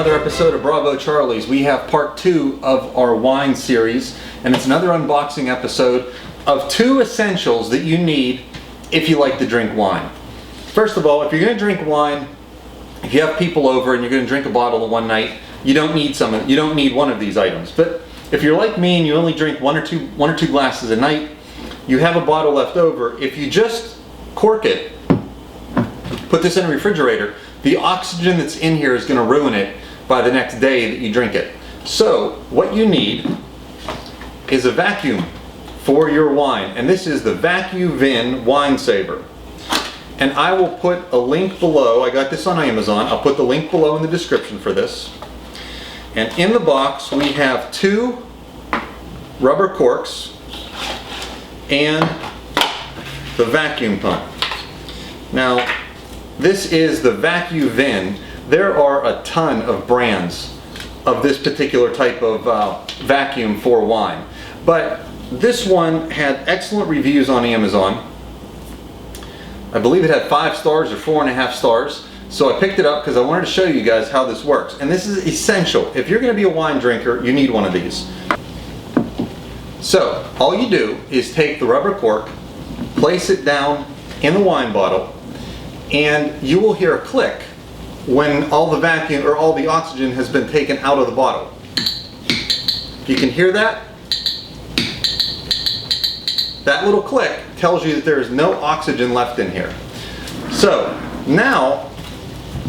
another episode of Bravo Charlie's. We have part 2 of our wine series, and it's another unboxing episode of 2 essentials that you need if you like to drink wine. First of all, if you're going to drink wine, if you have people over and you're going to drink a bottle in one night, you don't need one of these items. But if you're like me and you only drink one or two glasses a night, you have a bottle left over. If you just cork it, put this in a refrigerator, the oxygen that's in here is going to ruin it by the next day that you drink it. So what you need is a vacuum for your wine, and this is the VacuVin Wine Saver. And I will put a link below. I got this on Amazon. I'll put the link below in the description for this. And in the box we have 2 rubber corks and the vacuum pump. Now, this is the VacuVin. There are a ton of brands of this particular type of vacuum for wine, but this one had excellent reviews on Amazon. I believe it had 5 stars or 4.5 stars. So I picked it up because I wanted to show you guys how this works. And this is essential. If you're going to be a wine drinker, you need one of these. So all you do is take the rubber cork, place it down in the wine bottle, and you will hear a click when all the vacuum or all the oxygen has been taken out of the bottle. You can hear that? That little click tells you that there is no oxygen left in here. So now,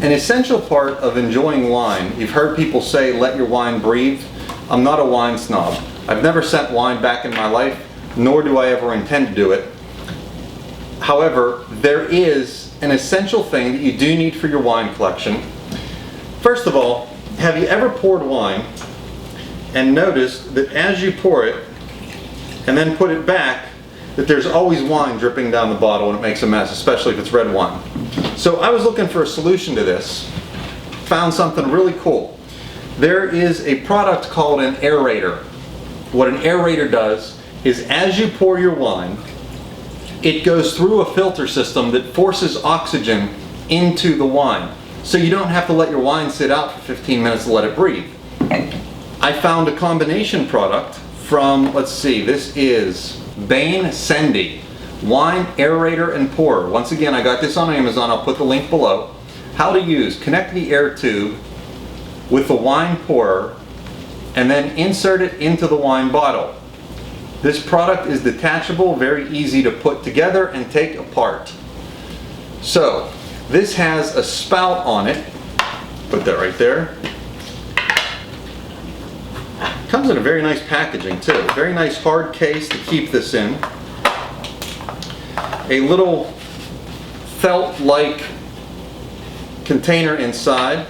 an essential part of enjoying wine, you've heard people say let your wine breathe. I'm not a wine snob. I've never sent wine back in my life, nor do I ever intend to do it. However, there is an essential thing that you do need for your wine collection. First of all, have you ever poured wine and noticed that as you pour it and then put it back, that there's always wine dripping down the bottle and it makes a mess, especially if it's red wine? So I was looking for a solution to this, found something really cool. There is a product called an aerator. What an aerator does is as you pour your wine, it goes through a filter system that forces oxygen into the wine. So you don't have to let your wine sit out for 15 minutes to let it breathe. I found a combination product from, let's see, this is Bain Sendi Wine Aerator and Pourer. Once again, I got this on Amazon. I'll put the link below. How to use: connect the air tube with the wine pourer and then insert it into the wine bottle. This product is detachable, very easy to put together and take apart. So this has a spout on it. Put that right there. Comes in a very nice packaging too. Very nice hard case to keep this in. A little felt-like container inside.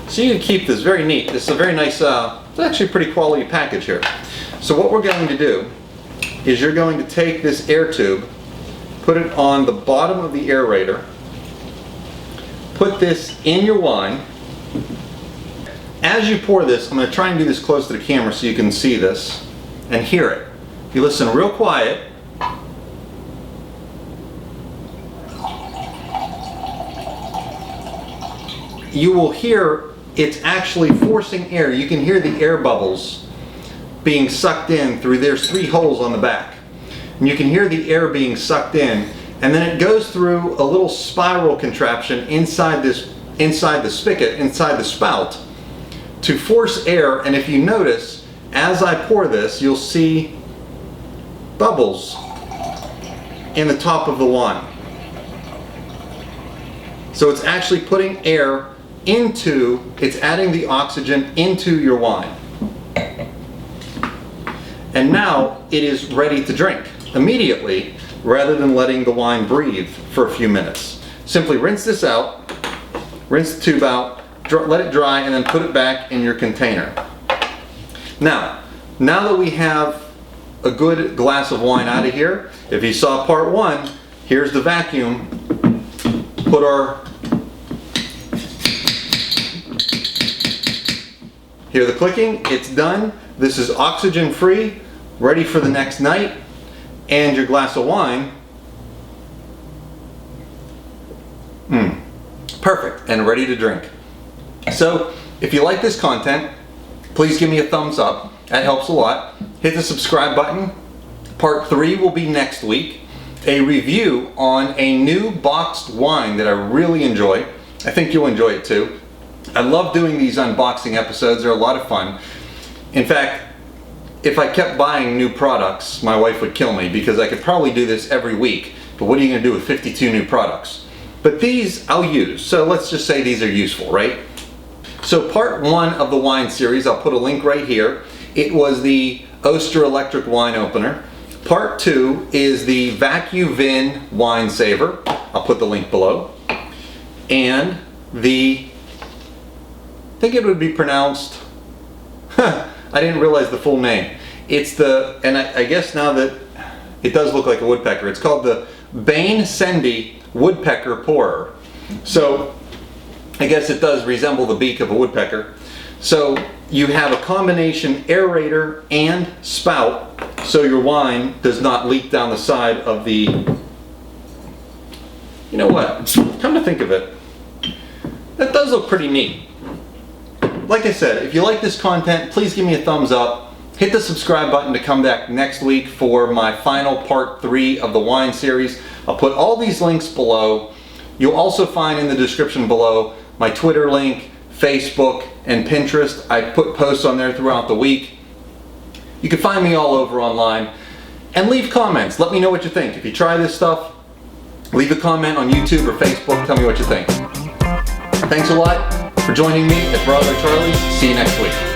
So you can keep this. Very neat. This is a very nice, it's actually a pretty quality package here. So what we're going to do is you're going to take this air tube, put it on the bottom of the aerator, put this in your wine. As you pour this, I'm going to try and do this close to the camera so you can see this and hear it. If you listen real quiet, you will hear it's actually forcing air. You can hear the air bubbles being sucked in through, there's 3 holes on the back. And you can hear the air being sucked in, and then it goes through a little spiral contraption inside the spigot, inside the spout, to force air. And if you notice, as I pour this, you'll see bubbles in the top of the wine. So it's actually putting air into, it's adding the oxygen into your wine. And now it is ready to drink immediately rather than letting the wine breathe for a few minutes. Simply rinse this out, rinse the tube out, let it dry, and then put it back in your container. Now that we have a good glass of wine out of here, if you saw part 1, here's the vacuum. Put our, hear the clicking, it's done. This is oxygen free, ready for the next night, and your glass of wine, perfect and ready to drink. So if you like this content, please give me a thumbs up. That helps a lot. Hit the subscribe button. Part 3 will be next week. A review on a new boxed wine that I really enjoy. I think you'll enjoy it too. I love doing these unboxing episodes. They're a lot of fun. In fact, if I kept buying new products, my wife would kill me because I could probably do this every week. But what are you going to do with 52 new products? But these I'll use. So let's just say these are useful, right? So part 1 of the wine series, I'll put a link right here. It was the Oster electric wine opener. Part 2 is the VacuVin wine saver. I'll put the link below. And I think it would be pronounced, I didn't realize the full name. It's and I guess now that it does look like a woodpecker, it's called the Bain Sendi woodpecker pourer. So I guess it does resemble the beak of a woodpecker. So you have a combination aerator and spout, so your wine does not leak down the side of the, you know what, come to think of it, that does look pretty neat. Like I said, if you like this content, please give me a thumbs up. Hit the subscribe button to come back next week for my final part 3 of the wine series. I'll put all these links below. You'll also find in the description below my Twitter link, Facebook, and Pinterest. I put posts on there throughout the week. You can find me all over online. And leave comments. Let me know what you think. If you try this stuff, leave a comment on YouTube or Facebook. Tell me what you think. Thanks a lot for joining me at Brother Charlie's. See you next week.